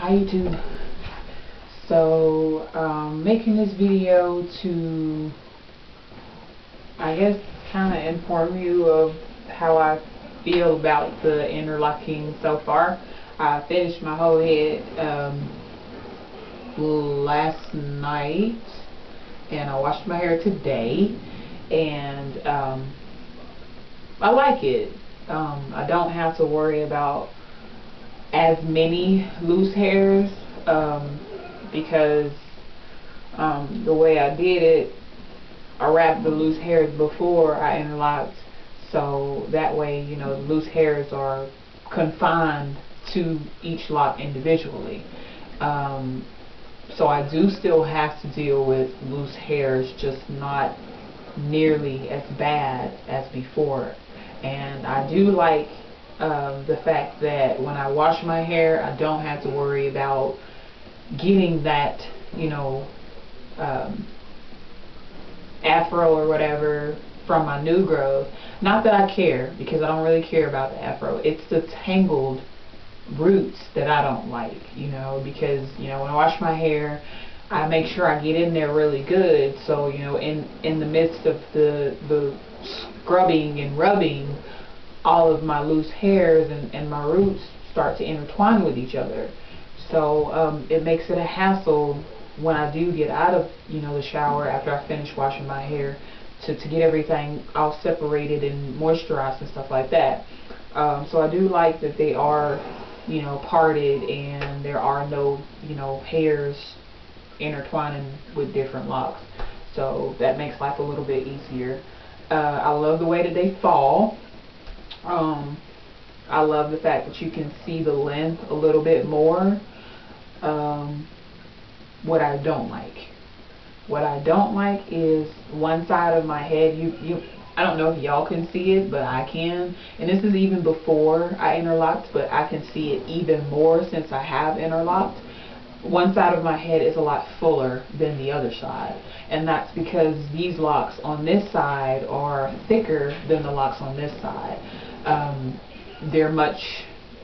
Hi YouTube. So making this video to, I guess, kind of inform you of how I feel about the interlocking so far. I finished my whole head last night, and I washed my hair today, and I like it. I don't have to worry about as many loose hairs because the way I did it, I wrapped the loose hairs before I interlocked, so that way, you know, the loose hairs are confined to each lock individually. So I do still have to deal with loose hairs, just not nearly as bad as before. And I do like the fact that when I wash my hair, I don't have to worry about getting that, you know, afro or whatever from my new growth. Not that I care, because I don't really care about the afro. It's the tangled roots that I don't like, you know, because, you know, when I wash my hair, I make sure I get in there really good, so, you know, in the midst of the scrubbing and rubbing, all of my loose hairs and my roots start to intertwine with each other. So it makes it a hassle when I do get out of, you know, the shower after I finish washing my hair to get everything all separated and moisturized and stuff like that. So I do like that they are, you know, parted and there are no, you know, hairs intertwining with different locks. So that makes life a little bit easier. I love the way that they fall. I love the fact that you can see the length a little bit more. What I don't like is one side of my head, I don't know if y'all can see it, but I can. And this is even before I interlocked, but I can see it even more since I have interlocked. One side of my head is a lot fuller than the other side. And that's because these locks on this side are thicker than the locks on this side. They're much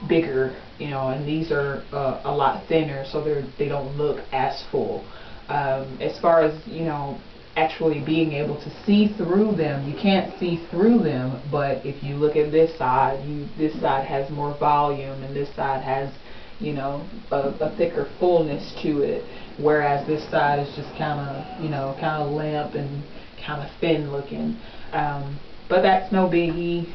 bigger, you know, and these are a lot thinner, so they don't look as full. As far as, you know, actually being able to see through them, you can't see through them, but if you look at this side, this side has more volume, and this side has, you know, a thicker fullness to it, whereas this side is just kind of, you know, kind of limp and kind of thin looking. But that's no biggie.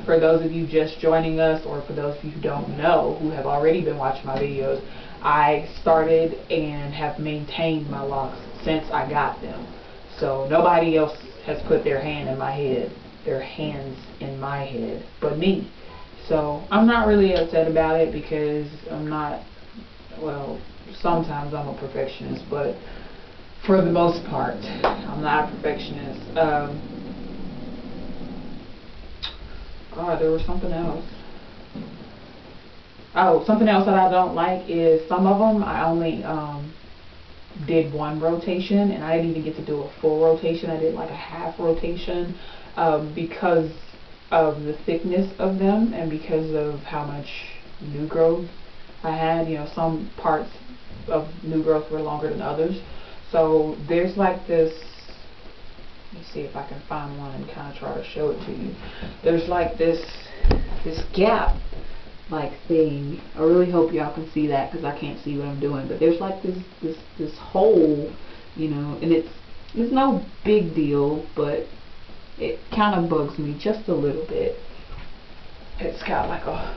For those of you just joining us, or for those of you who don't know, who have already been watching my videos, I started and have maintained my locks since I got them. So nobody else has put their hands in my head, but me. So I'm not really upset about it, because I'm not, well, sometimes I'm a perfectionist, but for the most part, I'm not a perfectionist. There was something else. Oh, something else that I don't like is some of them I only did one rotation, and I didn't even get to do a full rotation. I did like a half rotation because of the thickness of them and because of how much new growth I had. You know, some parts of new growth were longer than others. So there's like this, let me see if I can find one and kind of try to show it to you. There's like this gap like thing. I really hope y'all can see that, because I can't see what I'm doing, but there's like this hole, you know, and it's no big deal, but it kind of bugs me just a little bit. It's got like a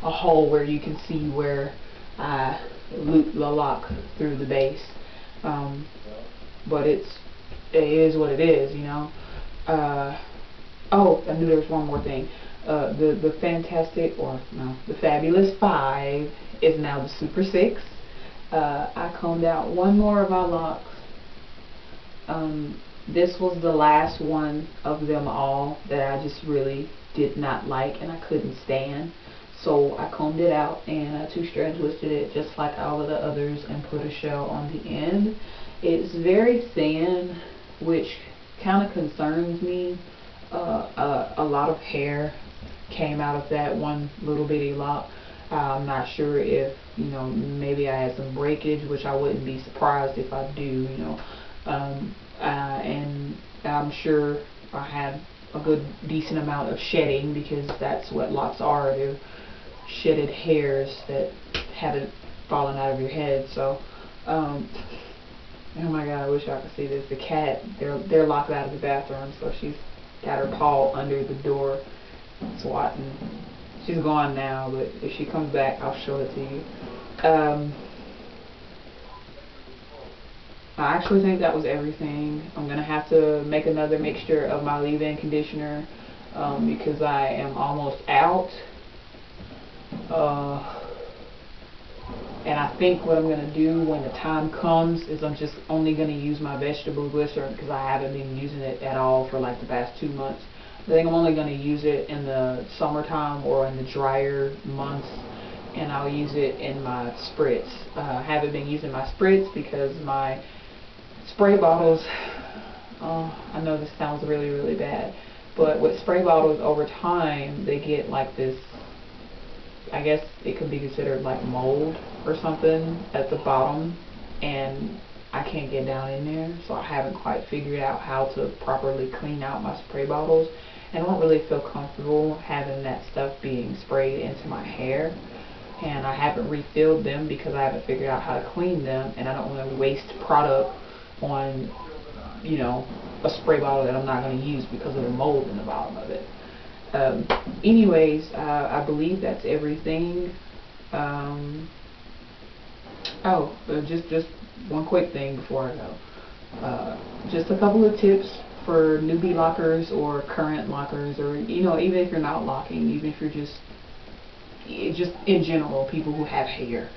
hole where you can see where I loop the lock through the base, but it is what it is, you know. Oh, I knew there was one more thing. The fantastic, or no, the fabulous 5 is now the super 6. I combed out one more of our locks. This was the last one of them all that I just really did not like and I couldn't stand. So I combed it out and I two-strand twisted it just like all of the others and put a shell on the end. It's very thin, which kind of concerns me. A lot of hair came out of that one little bitty lock. I'm not sure if, maybe I had some breakage, which I wouldn't be surprised if I do, and I'm sure I had a good decent amount of shedding, because that's what locks are. They're shedded hairs that haven't fallen out of your head. So, oh my God, I wish y'all could see this. The cat, they're locked out of the bathroom, so she's got her paw under the door swatting. She's gone now, but if she comes back, I'll show it to you. I actually think that was everything. I'm going to have to make another mixture of my leave-in conditioner because I am almost out. And I think what I'm going to do when the time comes is I'm just only going to use my vegetable glycerin, because I haven't been using it at all for like the past 2 months. I think I'm only going to use it in the summertime or in the drier months, and I'll use it in my spritz. I haven't been using my spritz because my spray bottles, I know this sounds really, really bad, but with spray bottles over time, they get like this, I guess it could be considered like mold or something at the bottom, and I can't get down in there, so I haven't quite figured out how to properly clean out my spray bottles. And I don't really feel comfortable having that stuff being sprayed into my hair, and I haven't refilled them because I haven't figured out how to clean them, and I don't want to waste product on, a spray bottle that I'm not going to use because of the mold in the bottom of it. Anyways, I believe that's everything. Just one quick thing before I go. Just a couple of tips for newbie lockers or current lockers, or even if you're not locking, even if you're just in general, people who have hair.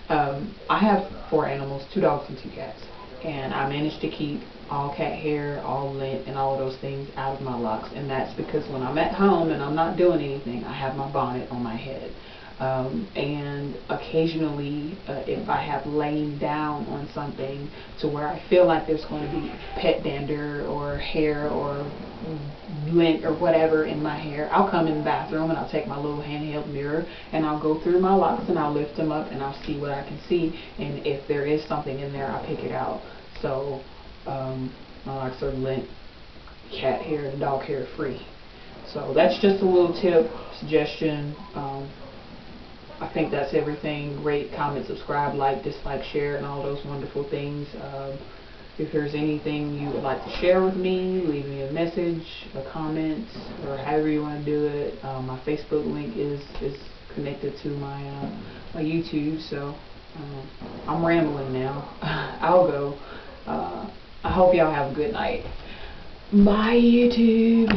I have 4 animals, 2 dogs and 2 cats, and I managed to keep all cat hair, all lint, and all of those things out of my locks. And that's because when I'm at home and I'm not doing anything, I have my bonnet on my head. And occasionally, if I have lain down on something to where I feel like there's going to be pet dander or hair or lint or whatever in my hair, I'll come in the bathroom and I'll take my little handheld mirror and I'll go through my locks and I'll lift them up and I'll see what I can see, and if there is something in there, I'll pick it out. So my locks are lint, cat hair, and dog hair free. So that's just a little tip, suggestion. I think that's everything. Rate, comment, subscribe, like, dislike, share, and all those wonderful things. If there's anything you would like to share with me, leave me a message, a comment, or however you want to do it. My Facebook link is connected to my my YouTube. So I'm rambling now. I'll go. I hope y'all have a good night. Bye, YouTube.